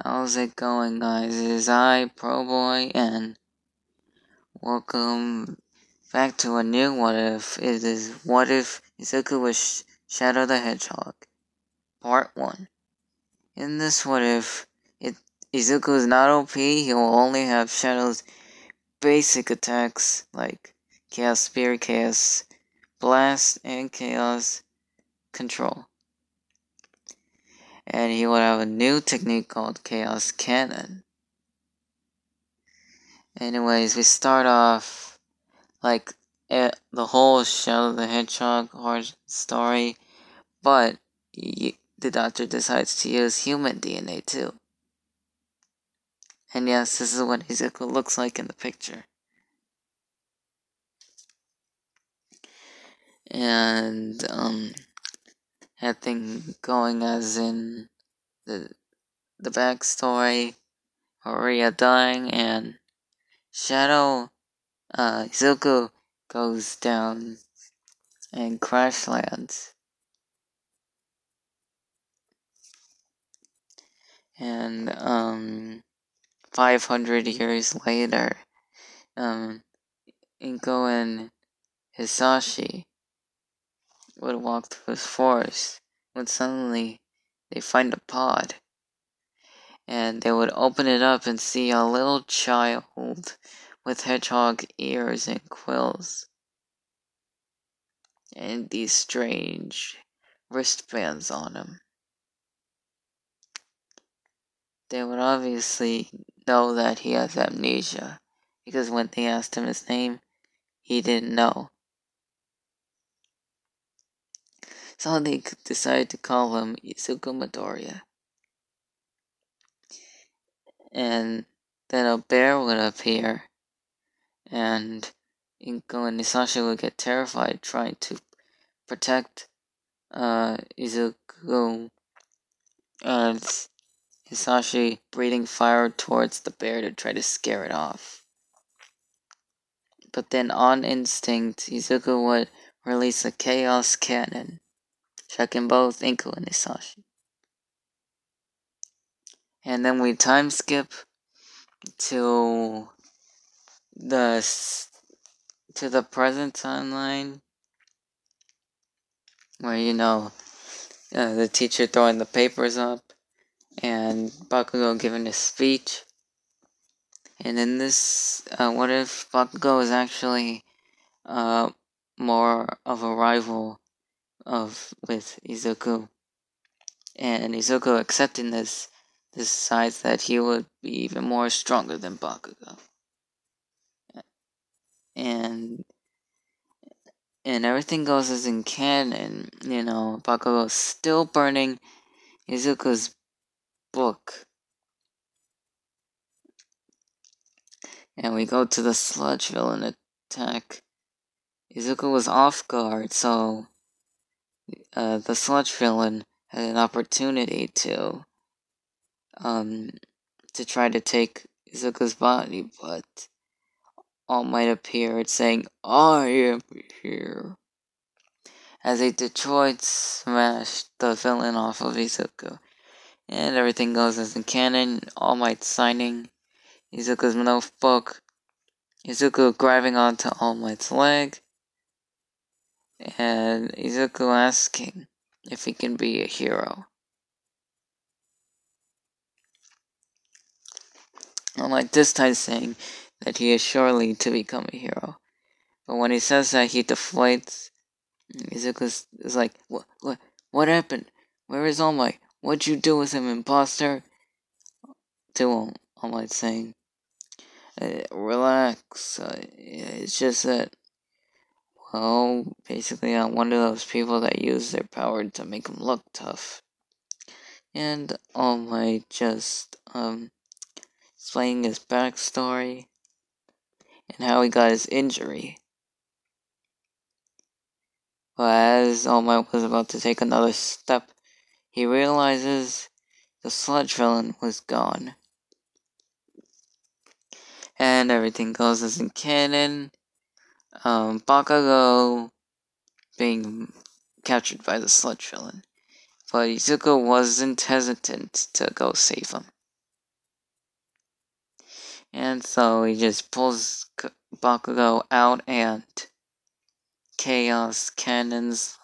How's it going, guys? It is I, Pro Boy, and welcome back to a new What If. It is What If Izuku was Shadow the Hedgehog, Part 1. In this What If, Izuku is not OP, he will only have Shadow's basic attacks like Chaos Spear, Chaos Blast, and Chaos Control. And he will have a new technique called Chaos Cannon. Anyways, we start off like the whole Shadow the Hedgehog horror story, but the doctor decides to use human DNA too. And yes, this is what Izuku looks like in the picture. And had thing going as in the backstory, Maria dying, and Shadow Izuku goes down and crash lands. And 500 years later, Inko and Hisashi would walk through the forest when suddenly they find a pod. And they would open it up and see a little child with hedgehog ears and quills. And these strange wristbands on him. They would obviously know that he has amnesia, because when they asked him his name, he didn't know. So they decided to call him Izuku Midoriya. And then a bear would appear, and Inko and Hisashi would get terrified trying to protect Izuku, and Hisashi breathing fire towards the bear to try to scare it off. But then on instinct, Izuku would release a chaos cannon, striking both Inko and Hisashi. And then we time skip to the present timeline, where the teacher throwing the papers up and Bakugo giving his speech. And in this, what if Bakugo is actually more of a rival with Izuku, and Izuku accepting this decides that he would be even more stronger than Bakugo. And everything goes as in canon. Bakugo's still burning Izuku's book. And we go to the sludge villain attack. Izuku was off guard, so the sludge villain had an opportunity to try to take Izuku's body, but All Might appeared, saying, "I am here," as a Detroit smashed the villain off of Izuku. And everything goes as in canon. All Might signing Izuku's notebook, Izuku grabbing onto All Might's leg, and Izuku asking if he can be a hero. All Might this time saying that he is surely to become a hero. But when he says that, he deflates. Izuku is like, what happened? Where is All Might? What'd you do with him, imposter? To All Might saying, relax. It's just that, well, basically I'm one of those people that use their power to make them look tough. And All Might just explaining his backstory and how he got his injury. But as All Might was about to take another step, he realizes the sludge villain was gone. And everything goes as in canon. Bakugo being captured by the sludge villain. But Izuku wasn't hesitant to go save him. And so he just pulls Bakugo out and Chaos cannons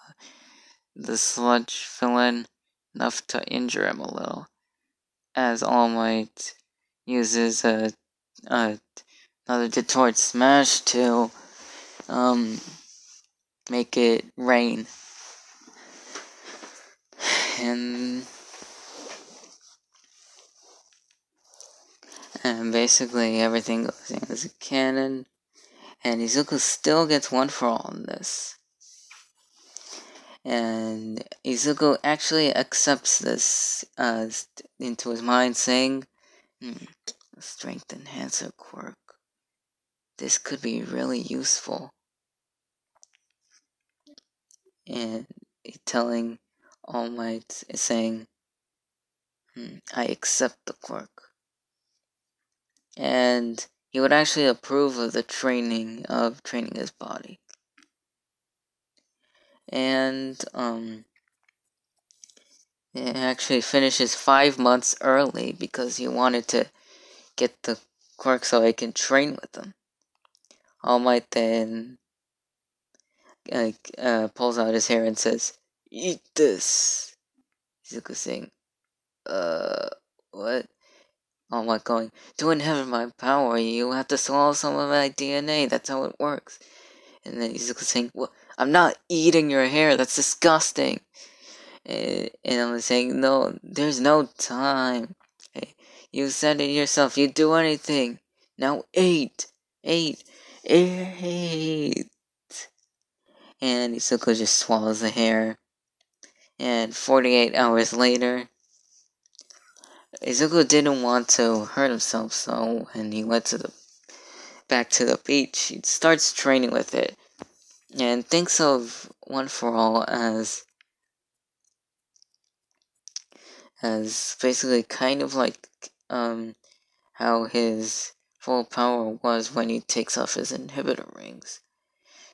the sludge villain enough to injure him a little. As All Might uses another Detort Smash to make it rain. And basically everything goes in as a cannon. And Izuku still gets one for all in this. And Izuku actually accepts this into his mind, saying, Strength Enhancer quirk. This could be really useful. And telling All Might, saying, I accept the quirk. And he would actually approve of the training his body. And it actually finishes 5 months early because he wanted to get the quirk so he can train with them. All Might then pulls out his hair and says, "Eat this." Izuku saying, what? All Might going, "To inherit my power, you have to swallow some of my DNA. That's how it works." And then Izuku saying, "Well, I'm not eating your hair. That's disgusting." And I'm saying, "No, there's no time. Hey, you said it yourself. You do anything. Now eat. And Izuku just swallows the hair. And 48 hours later, Izuku didn't want to hurt himself, so when he went back to the beach, he starts training with it. And thinks of One for All as basically kind of like how his full power was when he takes off his inhibitor rings.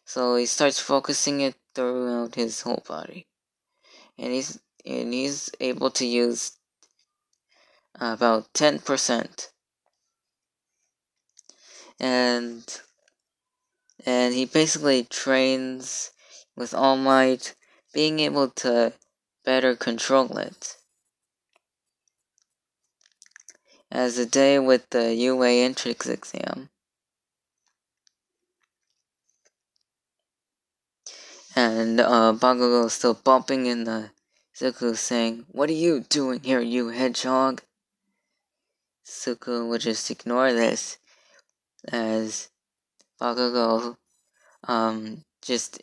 So he starts focusing it throughout his whole body. And he's able to use about 10%. And he basically trains with All Might, being able to better control it. As the day with the UA entrance exam, and Bakugo is still bumping in the Zuko saying, "What are you doing here, you hedgehog?" Zuko would just ignore this, as Bakugo just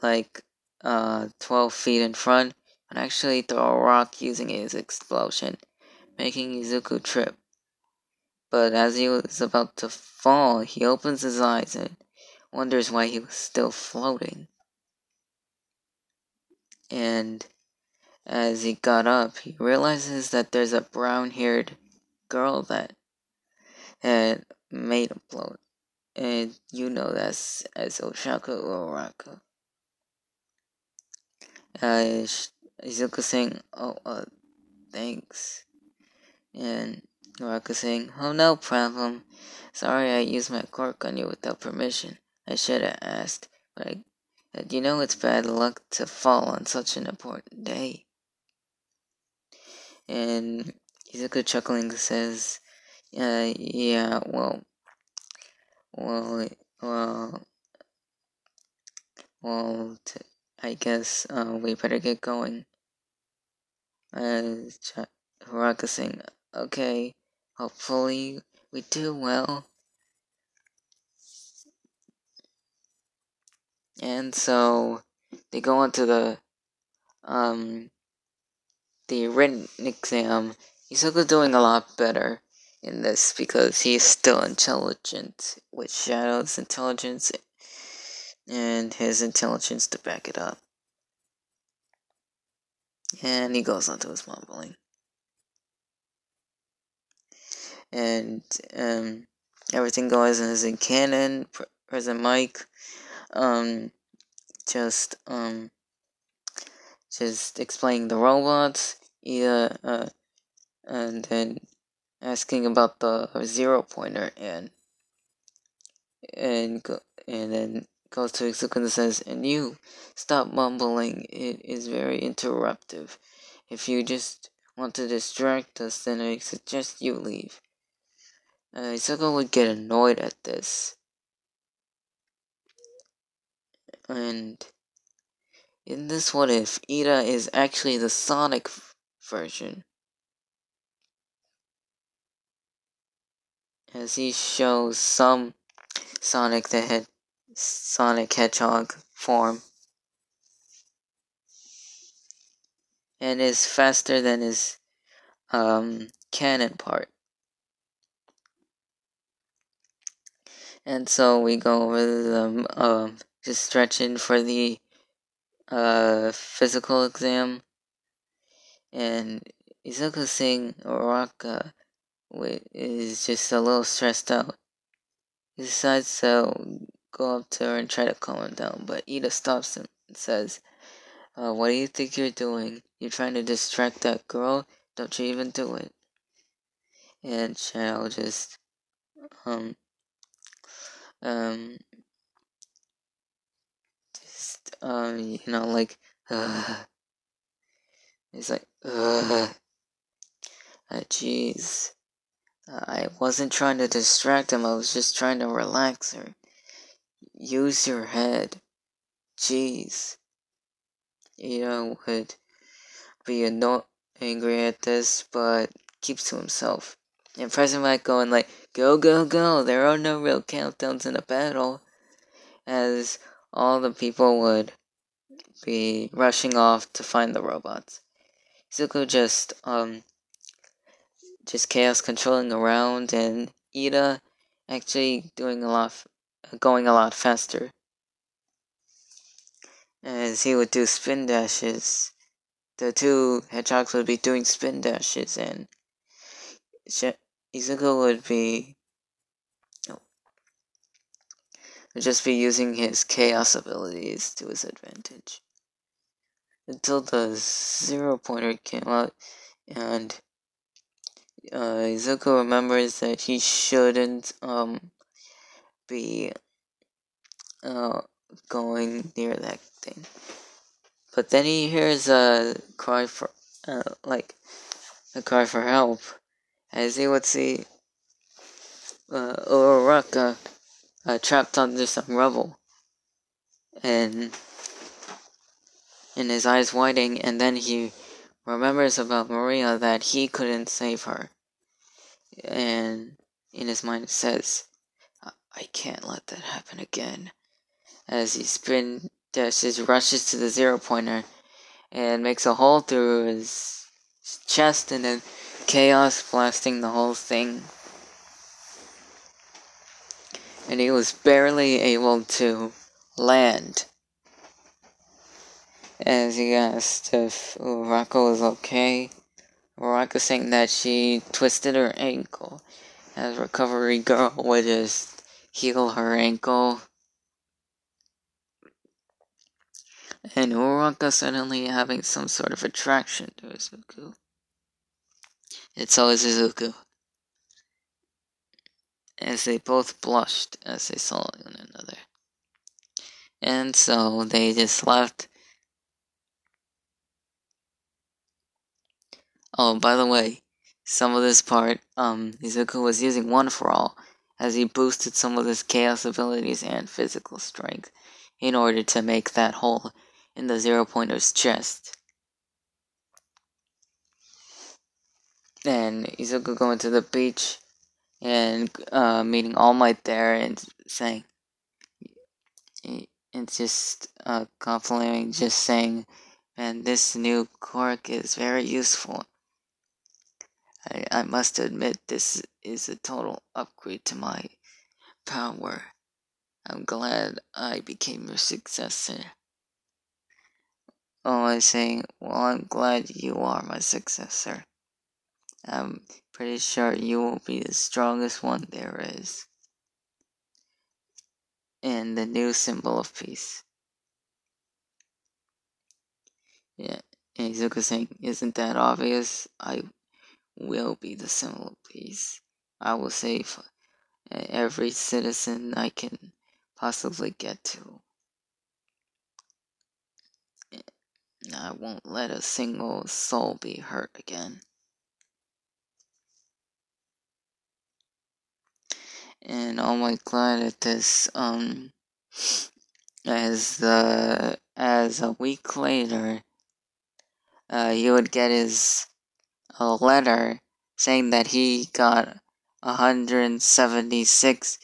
like 12 feet in front, and actually throw a rock using his explosion, making Izuku trip. But as he was about to fall, he opens his eyes and wonders why he was still floating. And as he got up, he realizes that there's a brown-haired girl that had made him float. And you know that's as Oshaka Uraraka. Izuku saying, thanks. And Uraraka saying, "Oh, no problem. Sorry I used my quirk on you without permission. I should have asked, but you know it's bad luck to fall on such an important day." And Izuku chuckling says, yeah, well, I guess we better get going. Uraraka saying, "Okay, hopefully we do well." And so they go into the written exam. Izuku's doing a lot better in this because he's still intelligent with Shadow's intelligence and his intelligence to back it up. And he goes on to his mumbling. And everything goes as in canon. President Mike just explaining the robots. And then asking about the zero pointer, and then goes to Izuku and says, "And you, stop mumbling. It is very interruptive. If you just want to distract us, then I suggest you leave." Izuku would get annoyed at this, and in this what if, Ida is actually the Sonic version, as he shows some Sonic Hedgehog form, and is faster than his cannon part. And so we go over them, just stretching for the physical exam, and Izuku saying Oraka is just a little stressed out. He decides to go up to her and try to calm him down, but Ida stops him and says, "What do you think you're doing? You're trying to distract that girl? Don't you even do it?" And Shadow just, um, um, like, he's like, jeez. I wasn't trying to distract him, I was just trying to relax her. Use your head. Jeez. Ida would be angry at this, but keeps to himself. And President Mike going like, "Go, go, go, there are no real countdowns in a battle," as all the people would be rushing off to find the robots. Zuko just chaos controlling around, and Ida actually going a lot faster, as he would do spin dashes. The two hedgehogs would be doing spin dashes, and Izuku would just be using his chaos abilities to his advantage. Until the zero pointer came out, and Izuku remembers that he shouldn't be going near that thing. But then he hears a cry for help, as he would see Uraraka trapped under some rubble, and his eyes widening, and then he remembers about Maria, that he couldn't save her, and in his mind says, "I can't let that happen again," as he spin dashes, rushes to the zero pointer, and makes a hole through his chest, and then chaos blasting the whole thing. And he was barely able to land, as he asked if Uraraka was okay. Uraraka saying that she twisted her ankle, as Recovery Girl would just heal her ankle. And Uraraka suddenly having some sort of attraction to Izuku. It's always Izuku. As they both blushed as they saw one another. And so they just left. Oh, by the way, some of this part, Izuku was using One for All, as he boosted some of his chaos abilities and physical strength in order to make that hole in the zero pointer's chest. And Izuku going to the beach and meeting All Might there and saying, it's just complimenting, just saying, "Man, this new quirk is very useful. I must admit, this is a total upgrade to my power. I'm glad I became your successor." Oh, I'm saying, "Well, I'm glad you are my successor. I'm pretty sure you will be the strongest one there is." And the new symbol of peace. Yeah, and Izuku saying, "Isn't that obvious? I will be the symbol of peace. I will save every citizen I can possibly get to. I won't let a single soul be hurt again. And oh my god, at this, as a week later, he would get a letter saying that he got 176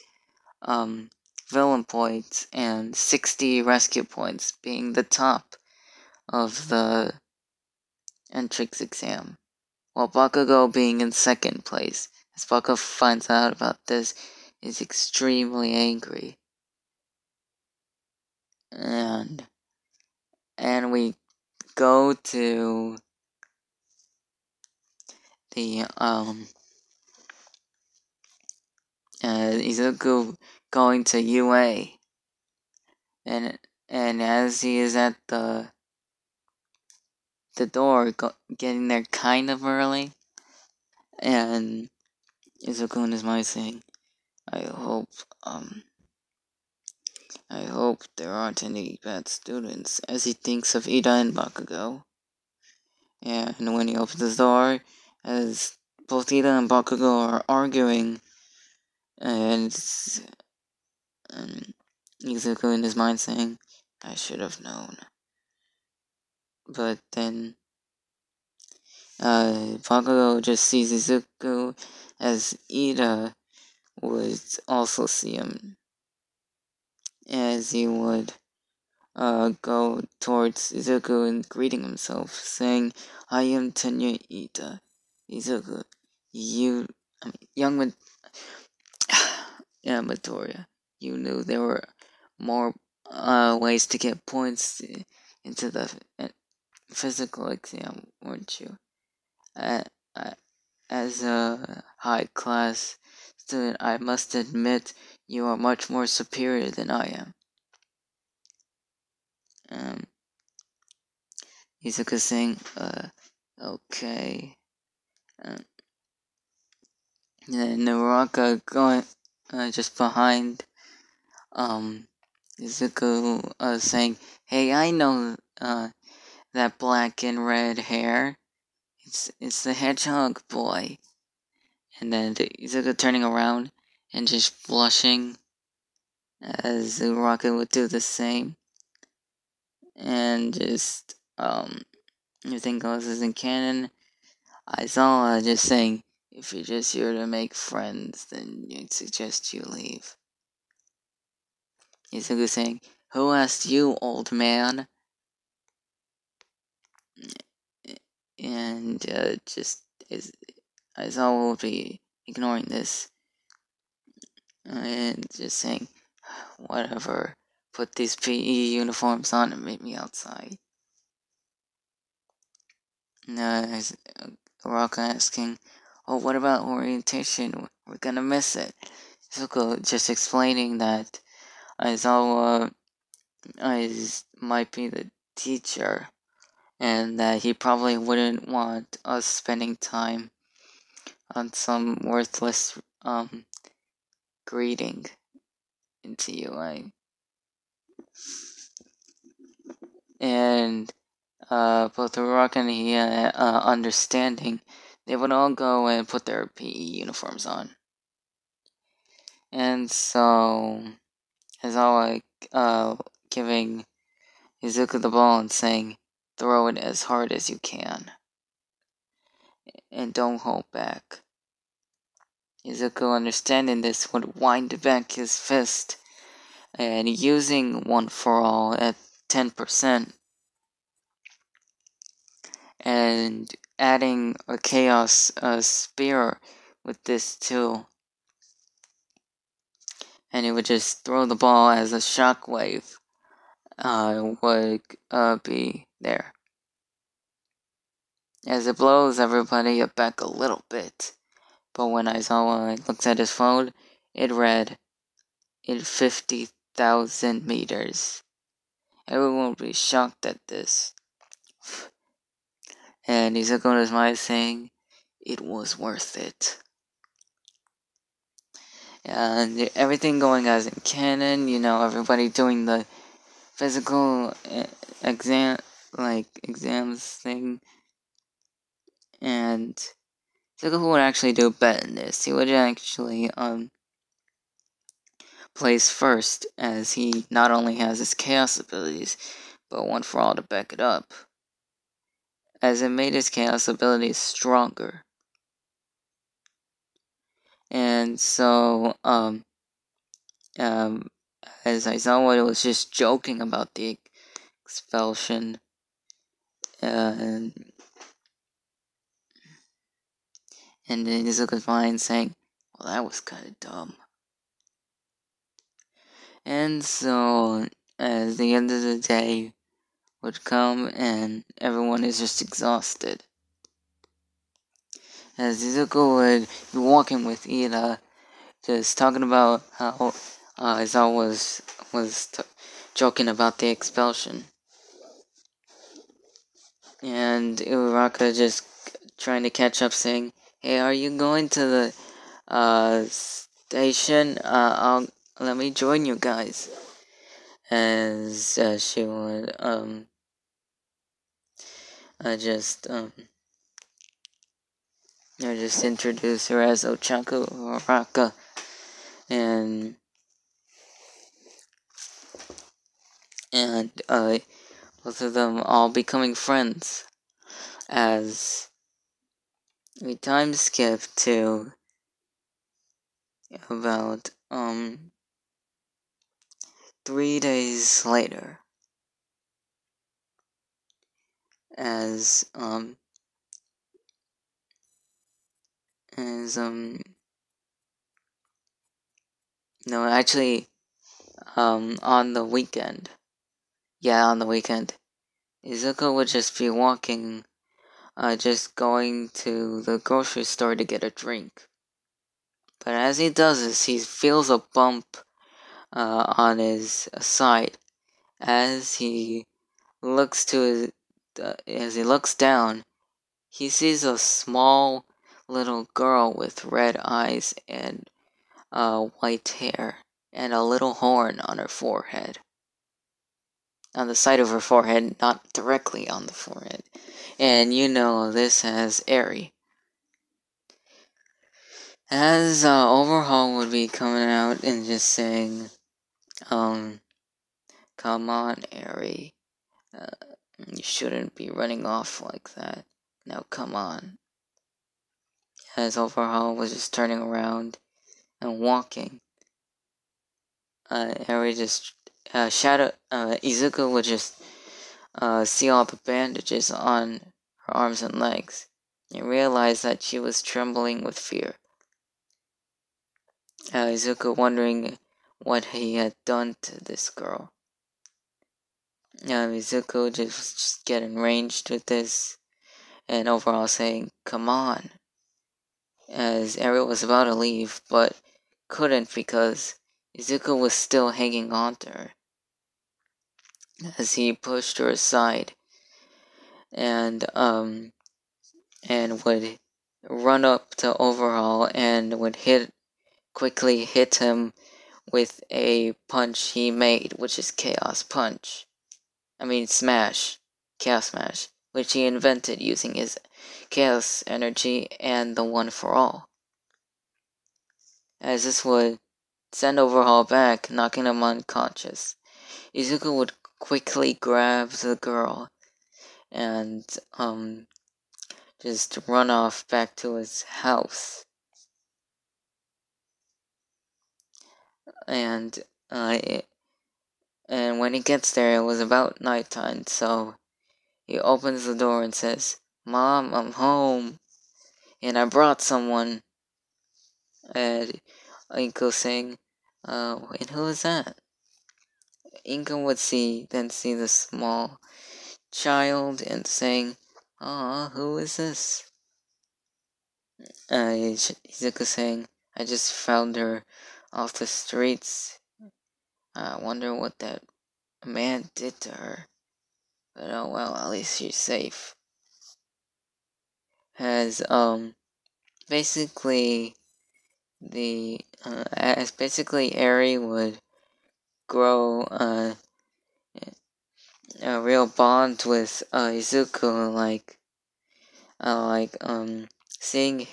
villain points and 60 rescue points, being the top of the entrance exam, while Bakugo being in second place. As Bakugo finds out about this, is extremely angry. And we go to the Izuku going to UA, and as he is at the door, getting there kind of early, and Izuku in his mind saying, I hope there aren't any bad students, as he thinks of Ida and Bakugo. And when he opens the door, as both Ida and Bakugo are arguing, and Izuku in his mind saying, I should have known. But then Bakugo just sees Izuku as Ida would also see him, as he would go towards Izuku and greeting himself, saying, I am Tenya Ida. Izuku, young yeah, Midoriya, you knew there were more ways to get points into the physical exam, weren't you? As a high-class student, I must admit you are much more superior than I am. Izuku saying, okay. And Naraka going, just behind, Izuku, saying, hey, I know, that black and red hair. It's the hedgehog boy. And then Izuku turning around and just blushing, as Naraka would do the same. And just, everything goes as in canon. Aizawa just saying, if you're just here to make friends, then you'd suggest you leave. Izuku saying, who asked you, old man? And just Aizawa will be ignoring this and just saying, whatever, put these PE uniforms on and meet me outside. Raka asking, oh, what about orientation? We're gonna miss it. Izuku just explaining that Aizawa might be the teacher, and that he probably wouldn't want us spending time on some worthless greeting into UA. And both Rock and he understanding, they would all go and put their PE uniforms on. And so Aizawa giving Izuku the ball and saying, throw it as hard as you can. And don't hold back. Izuku, understanding this, would wind back his fist and using One for All at 10%, and adding a Chaos Spear with this too. And he would just throw the ball as a shockwave would be there. As it blows everybody back a little bit. But when Aizawa looks at his phone, it read, in 50,000 meters. Everyone would be shocked at this. And Izuku is mind saying, it was worth it. And everything going as in canon, everybody doing the physical exams thing. And Zuko would actually do better than this. He would actually, place first, as he not only has his chaos abilities, but one for all to back it up, as it made his chaos abilities stronger. And so, as Aizawa was just joking about the expulsion, and then Izuku's mind saying, well, that was kind of dumb. And so, as the end of the day would come, and everyone is just exhausted, as Izuku would be walking with Ida, just talking about how Aizawa was joking about the expulsion. And Uraraka just trying to catch up, saying, hey, are you going to the station? Let me join you guys. As she would just introduce her as Ochaku Uraraka, and both of them all becoming friends. As we time skip to about 3 days later, as no, actually, on the weekend, Izuku would just be walking, just going to the grocery store to get a drink. But as he does this, he feels a bump on his side. As he looks down, he sees a small little girl with red eyes and white hair and a little horn on her forehead. On the side of her forehead, not directly on the forehead. And this as Eri. As Overhaul would be coming out and just saying, come on, Eri. You shouldn't be running off like that. Now come on. As Overhaul was just turning around and walking, Eri just Izuku would just see all the bandages on her arms and legs, and realize that she was trembling with fear. Izuku wondering what he had done to this girl. Izuku just getting ranged with this, and Overall saying, come on, as Ariel was about to leave, but couldn't because Izuku was still hanging on to her, as he pushed her aside, and would run up to Overhaul and would quickly hit him with a punch he made, which is Chaos Punch. Smash. Chaos Smash, which he invented using his Chaos Energy and the One for All. As this would send Overhaul back, knocking him unconscious. Izuku would quickly grab the girl and just run off back to his house. And when he gets there, it was about nighttime, so he opens the door and says, Mom, I'm home, and I brought someone. And Inko saying, and who is that? Inko would then see the small child and saying, who is this? Izuku saying, I just found her off the streets. I wonder what that man did to her. But oh well, at least she's safe. As basically Eri would grow a real bond with Izuku, seeing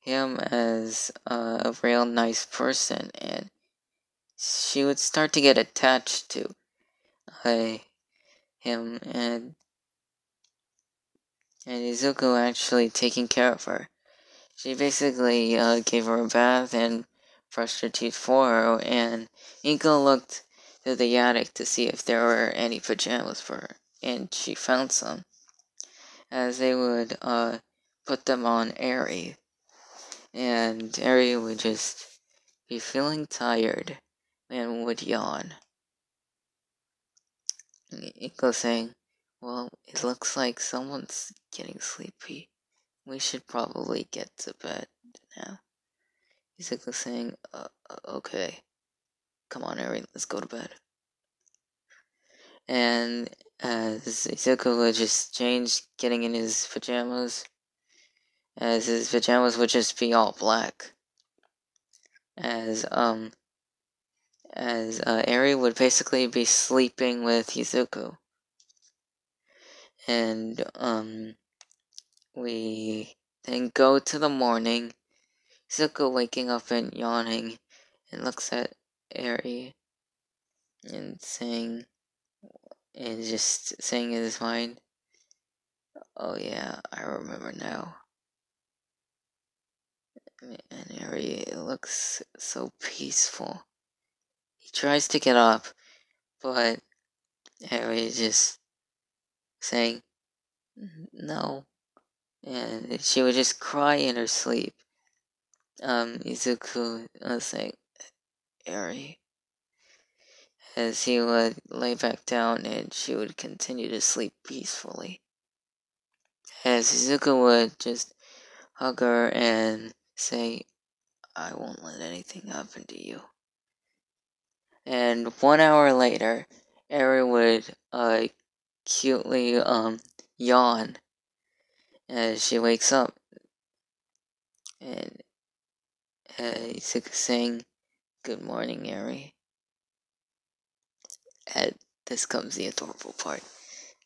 him as a real nice person, and she would start to get attached to him, and Izuku actually taking care of her. She basically gave her a bath and brushed her teeth for her, and Inko looked to the attic to see if there were any pajamas for her, and she found some, as they would put them on Eri, and Eri would just be feeling tired and would yawn. Inko saying, "Well, it looks like someone's getting sleepy. We should probably get to bed now." Izuku saying, "Okay. Come on, Eri, let's go to bed." And as Izuku would just change, getting in his pajamas, as his pajamas would just be all black. As Eri would basically be sleeping with Izuku. And we then go to the morning. Izuku waking up and yawning, and looks at Eri and just saying in his mind, "Oh yeah, I remember now." And Eri looks so peaceful. He tries to get up, but Eri just saying, "No." And she would just cry in her sleep. Izuku was saying, "Eri," as he would lay back down and she would continue to sleep peacefully. As Izuku would just hug her and say, "I won't let anything happen to you." And 1 hour later, Eri would cutely yawn as she wakes up, and Izuku saying, "Good morning, Eri." And this comes the adorable part.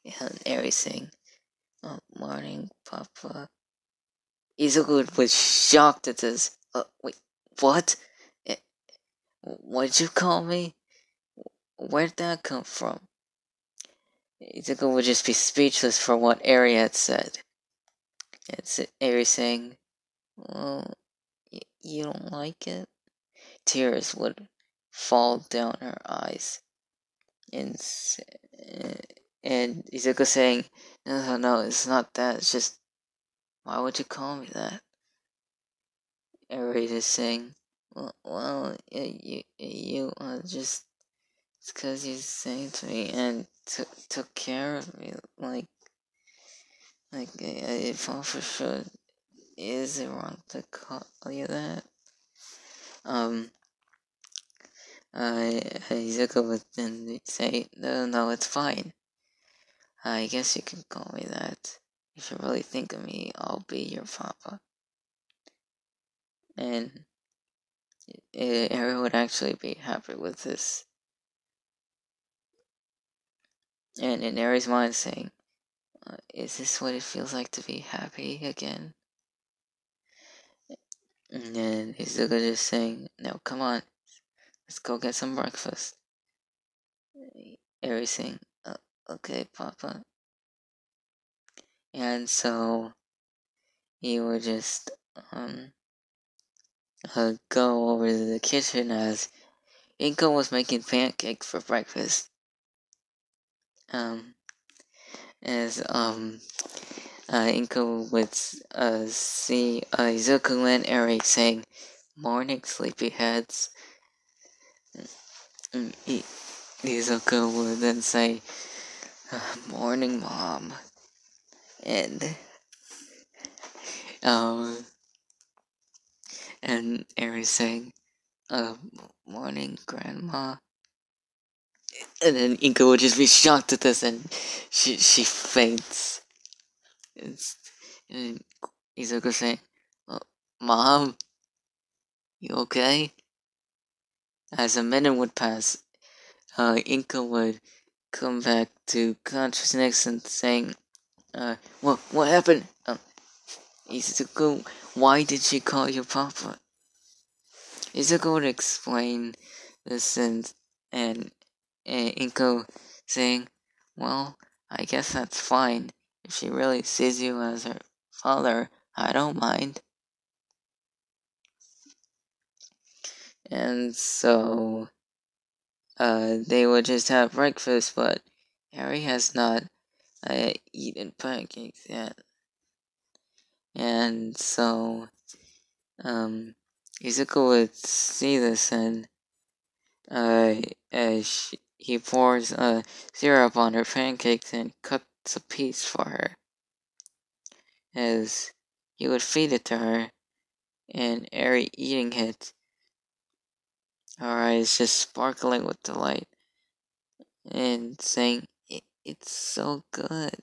And Eri saying, "Morning, Papa." Izuku was shocked at this. Wait, what? What'd you call me? Where'd that come from? Izuku would just be speechless for what Eri had said. It's Eri saying, "Well, you don't like it?" Tears would fall down her eyes. And Izuku saying, No, it's not that. It's just, why would you call me that?" Eri is saying, well, you just, it's because you sang to me and took care of me. Like if I for sure, is it wrong to call you that? Izuku would then say, no, it's fine. I guess you can call me that. If you really think of me, I'll be your papa. And Eri would actually be happy with this. And in Eri's mind saying, is this what it feels like to be happy again? And then Izuku just saying, "No, come on, let's go get some breakfast." Eri saying, "Okay, Papa." And so he would just go over to the kitchen as Inko was making pancakes for breakfast. As Inko would see Izuku and Eri saying, "Morning, sleepyheads." And Izuku would then say, "Morning, Mom." And and Eri saying, "Morning, Grandma." And then Inko would just be shocked at this, and she faints. And Izuku saying, Mom, you okay? As a minute would pass, Inka would come back to consciousness and saying, what happened? Izuku, why did she call you Papa? Izuku would explain this and Inko saying, well, I guess that's fine. If she really sees you as her father, I don't mind. And so, they would just have breakfast, but Harry has not eaten pancakes yet. And so, Izuku would see this and he pours syrup on her pancakes and cuts a piece for her. As he would feed it to her, and Eri eating it, her eyes just sparkling with delight, and saying, it's so good.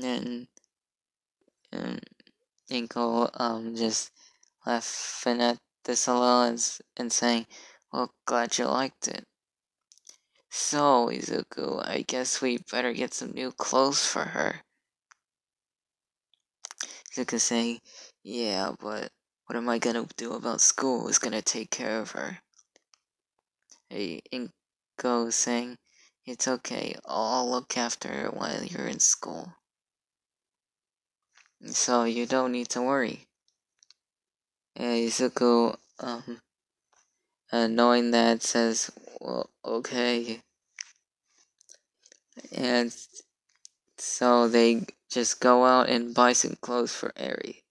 And Inko just laughing at this alone and saying, well, glad you liked it. So, Izuku, I guess we better get some new clothes for her. Izuku saying, yeah, but what am I gonna do about school? Who's gonna take care of her? Hey, Inko saying, it's okay, I'll look after her while you're in school. So you don't need to worry. Izuku, knowing that, says, well, okay. And so they just go out and buy some clothes for Eri.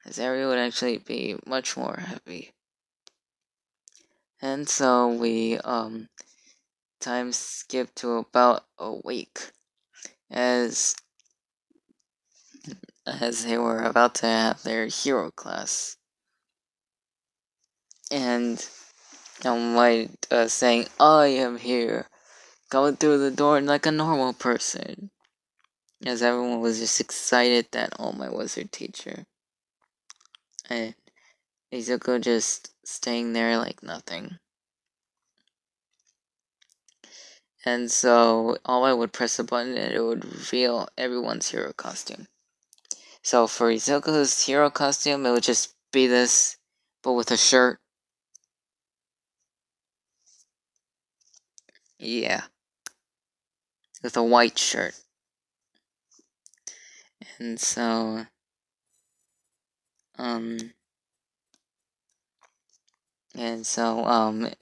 As Eri would actually be much more happy. And so we, time skip to about a week. As they were about to have their hero class. And White saying, I am here, going through the door like a normal person. As everyone was just excited that All Might was their teacher. And Izuku just staying there like nothing. And so All Might would press a button and it would reveal everyone's hero costume. So for Izuku's hero costume, it would just be this, but with a shirt. Yeah. With a white shirt. And so,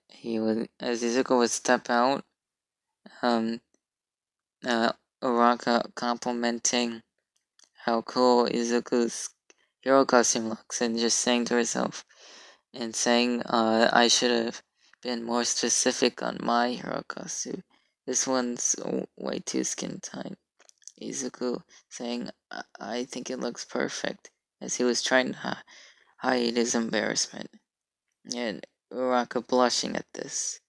he would, as Izuku would step out, Uraka complimenting how cool Izuku's hero costume looks, and just saying to herself, and saying, I should have been more specific on my hero costume. This one's way too skin tight. Izuku saying, I think it looks perfect, as he was trying to hide his embarrassment. And Uraka blushing at this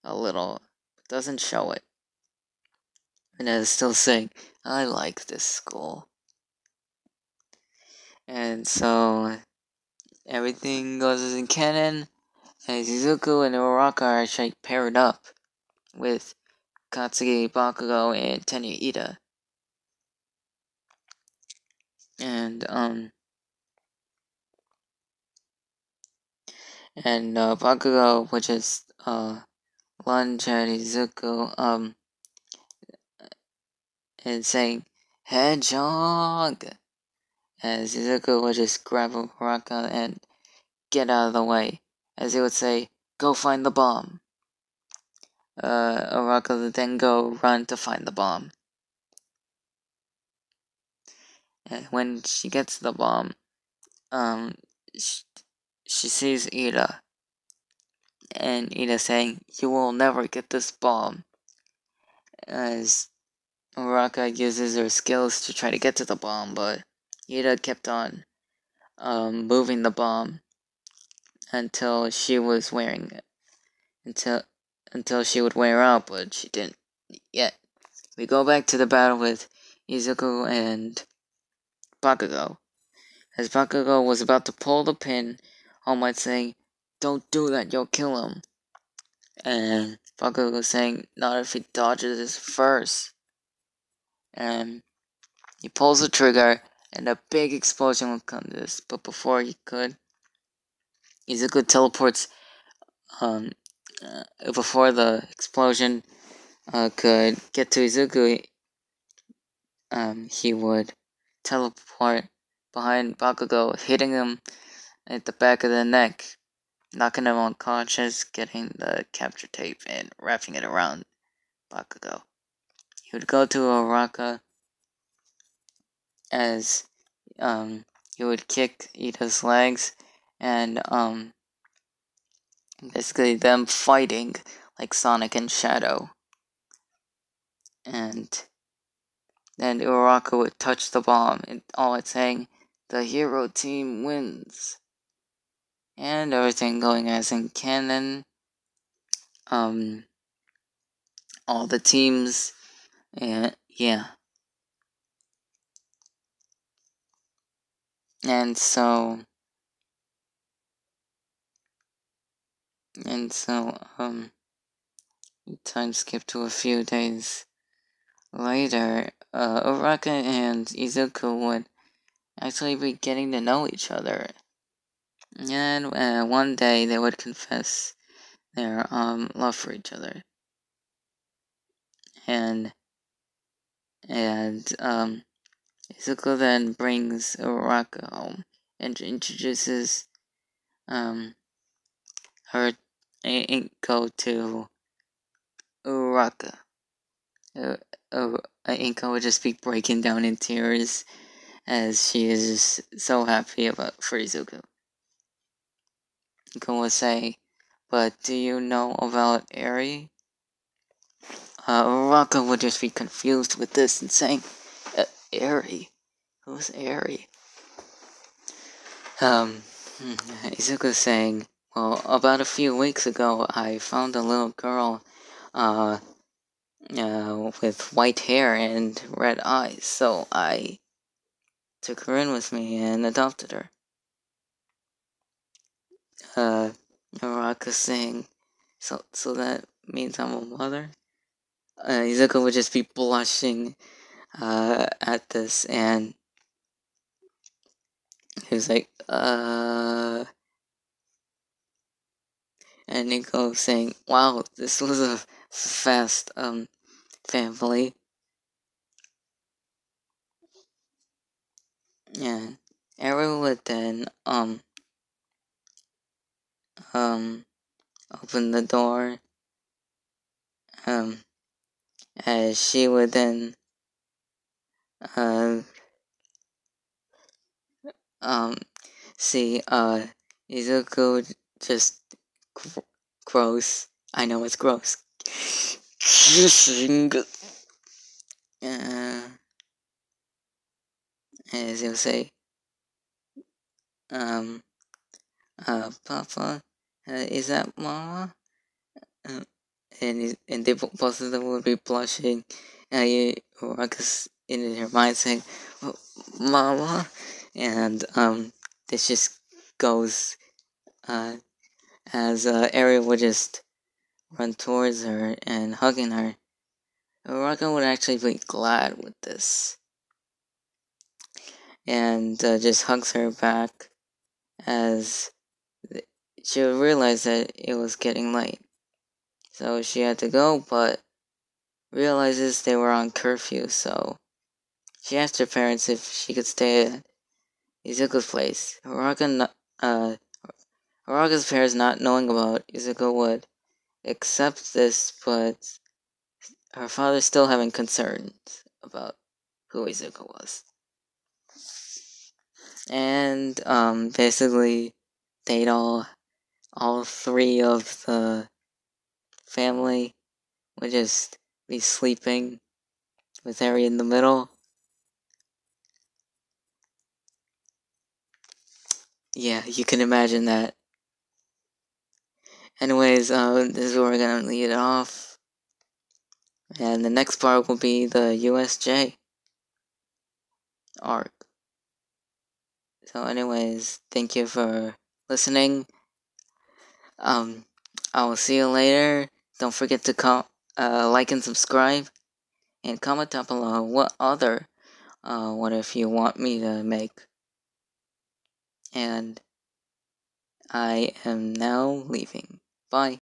a little, but doesn't show it. And is still saying, I like this school. And so everything goes as in canon, and Izuku and Uraka are actually paired up with Katsuki, Bakugo, and Tenya Ida. And Bakugo would just lunge at Izuku and saying, Hedgehog! As Izuku would just grab Uraka and get out of the way, as he would say, go find the bomb. Uraka would then go run to find the bomb. And when she gets the bomb, she sees Ida. And Ida saying, you will never get this bomb. As Uraka uses her skills to try to get to the bomb, but Ida kept on moving the bomb until she was wearing it. Until she would wear out, but she didn't yet. We go back to the battle with Izuku and Bakugo. As Bakugo was about to pull the pin, All Might saying, "Don't do that, you'll kill him." And Bakugo saying, "Not if he dodges this first." And he pulls the trigger, and a big explosion will come to this. But before he could, Izuku teleports. Before the explosion could get to Izuku, he would teleport behind Bakugo, hitting him at the back of the neck, knocking him unconscious, getting the capture tape and wrapping it around Bakugo. He would go to Araka as he would kick Ida's legs, and basically them fighting like Sonic and Shadow. And then Uraraka would touch the bomb, and all it's saying, "The hero team wins." And everything going as in canon. All the teams, and yeah. And so, time skip to a few days later, Uraraka and Izuku would actually be getting to know each other. And one day they would confess their love for each other. And Izuku then brings Uraraka home and introduces her Inko to Uraraka. Inko would just be breaking down in tears as she is just so happy for Izuku. Inko would say, "But do you know about Eri?" Uraraka would just be confused with this and saying, "Eri? Who's Eri?" Izuku saying, "Well, about a few weeks ago, I found a little girl, with white hair and red eyes, so I took her in with me and adopted her." Uraraka saying, so that means I'm a mother?" Izuku would just be blushing, at this, and he was like, and Nico saying, "Wow, this was a fast, family." And Eri would then, open the door, as she would then, see, Izuku just gross. I know it's gross. Kissing. As he'll say, "Papa, is that Mama?" And they both of them would be blushing. Ruckus in her mind saying, "Oh, Mama," and this just goes as Ariel would just run towards her and hugging her. Uraraka would actually be glad with this, and just hugs her back as she would realize that it was getting late. So she had to go, but realizes they were on curfew, so she asked her parents if she could stay at Izuku's place. Uraraka's parents, not knowing about Izuku, would accept this, but her father still having concerns about who Izuku was. And basically they'd all three of the family would just be sleeping with Harry in the middle. Yeah, you can imagine that. Anyways, this is where we're gonna lead it off. And the next part will be the USJ arc. So anyways, thank you for listening. I will see you later. Don't forget to like and subscribe, and comment down below what if you want me to make. And I am now leaving. Bye.